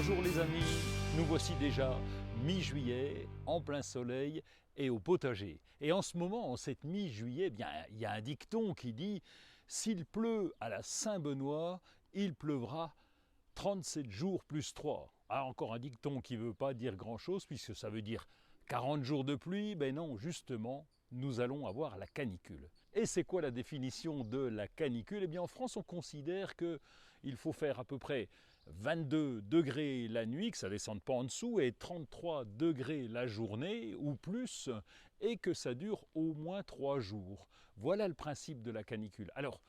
Bonjour les amis, nous voici déjà mi-juillet, en plein soleil et au potager. Et en ce moment, en cette mi-juillet, il y a un dicton qui dit « S'il pleut à la Saint-Benoît, il pleuvra 37 jours plus 3 ». Ah, encore un dicton qui ne veut pas dire grand-chose puisque ça veut dire 40 jours de pluie. Ben non, justement, nous allons avoir la canicule. Et c'est quoi la définition de la canicule? Eh bien en France, on considère qu'il faut faire à peu près 22 degrés la nuit, que ça ne descende pas en dessous, et 33 degrés la journée ou plus, et que ça dure au moins 3 jours. Voilà le principe de la canicule. Alors,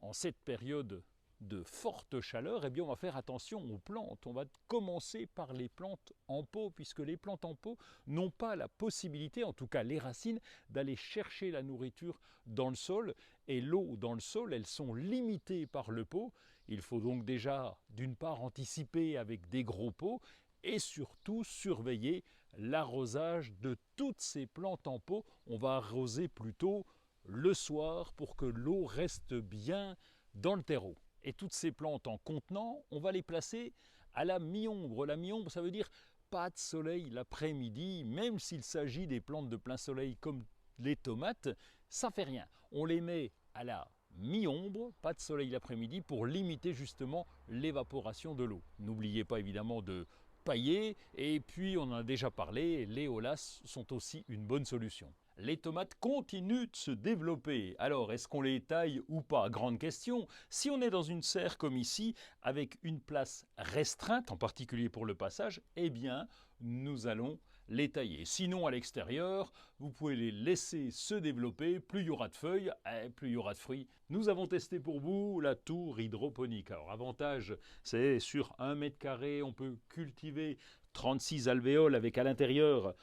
en cette période de forte chaleur, eh bien on va faire attention aux plantes. On va commencer par les plantes en pot, puisque les plantes en pot n'ont pas la possibilité, en tout cas les racines, d'aller chercher la nourriture dans le sol. Et l'eau dans le sol, elles sont limitées par le pot. Il faut donc déjà, d'une part, anticiper avec des gros pots, et surtout surveiller l'arrosage de toutes ces plantes en pot. On va arroser plutôt le soir pour que l'eau reste bien dans le terreau. Et toutes ces plantes en contenant, on va les placer à la mi-ombre. La mi-ombre, ça veut dire pas de soleil l'après-midi, même s'il s'agit des plantes de plein soleil comme les tomates, ça fait rien. On les met à la mi-ombre, pas de soleil l'après-midi, pour limiter justement l'évaporation de l'eau. N'oubliez pas évidemment de pailler, et puis on en a déjà parlé, les holas sont aussi une bonne solution. Les tomates continuent de se développer. Alors, est-ce qu'on les taille ou pas? Grande question. Si on est dans une serre comme ici, avec une place restreinte, en particulier pour le passage, eh bien, nous allons les tailler. Sinon, à l'extérieur, vous pouvez les laisser se développer. Plus il y aura de feuilles, plus il y aura de fruits. Nous avons testé pour vous la tour hydroponique. Alors, avantage, c'est sur 1 mètre carré, on peut cultiver 36 alvéoles avec à l'intérieur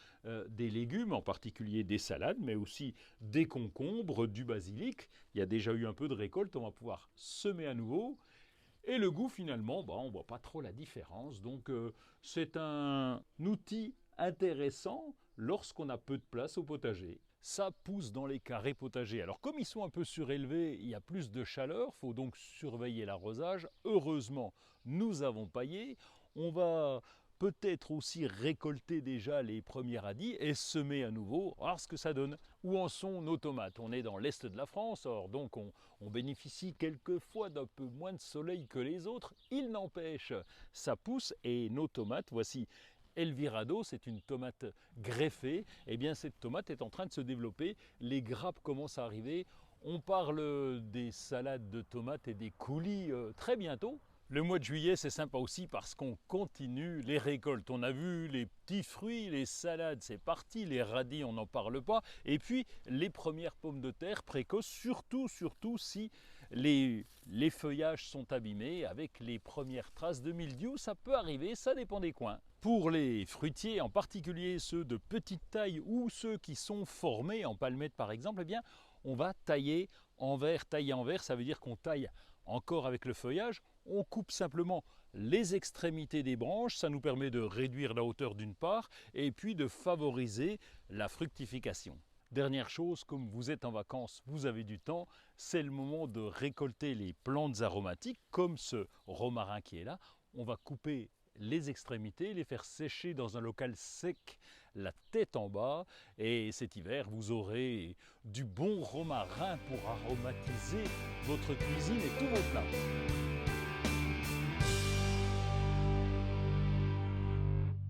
des légumes, en particulier des salades, mais aussi des concombres, du basilic. Il y a déjà eu un peu de récolte, on va pouvoir semer à nouveau. Et le goût, finalement, on ne voit pas trop la différence. Donc, c'est un outil intéressant lorsqu'on a peu de place au potager. Ça pousse dans les carrés potagers. Alors comme ils sont un peu surélevés, il y a plus de chaleur, il faut donc surveiller l'arrosage. Heureusement, nous avons paillé. On va peut-être aussi récolter déjà les premiers radis et semer à nouveau, voir ce que ça donne. Où en sont nos tomates? On est dans l'est de la France, or donc on bénéficie quelquefois d'un peu moins de soleil que les autres. Il n'empêche, ça pousse et nos tomates, voici Elvirado, c'est une tomate greffée. Eh bien cette tomate est en train de se développer, les grappes commencent à arriver. On parle des salades de tomates et des coulis très bientôt. Le mois de juillet, c'est sympa aussi parce qu'on continue les récoltes. On a vu les petits fruits, les salades, c'est parti, les radis, on n'en parle pas. Et puis, les premières pommes de terre précoces, surtout si les feuillages sont abîmés avec les premières traces de mildiou. Ça peut arriver, ça dépend des coins. Pour les fruitiers, en particulier ceux de petite taille ou ceux qui sont formés en palmette par exemple, eh bien, on va tailler en verre. Tailler en verre, ça veut dire qu'on taille encore avec le feuillage. On coupe simplement les extrémités des branches, ça nous permet de réduire la hauteur d'une part et puis de favoriser la fructification. Dernière chose, comme vous êtes en vacances, vous avez du temps, c'est le moment de récolter les plantes aromatiques comme ce romarin qui est là. On va couper les extrémités, les faire sécher dans un local sec, la tête en bas, et cet hiver vous aurez du bon romarin pour aromatiser votre cuisine et tous vos plats.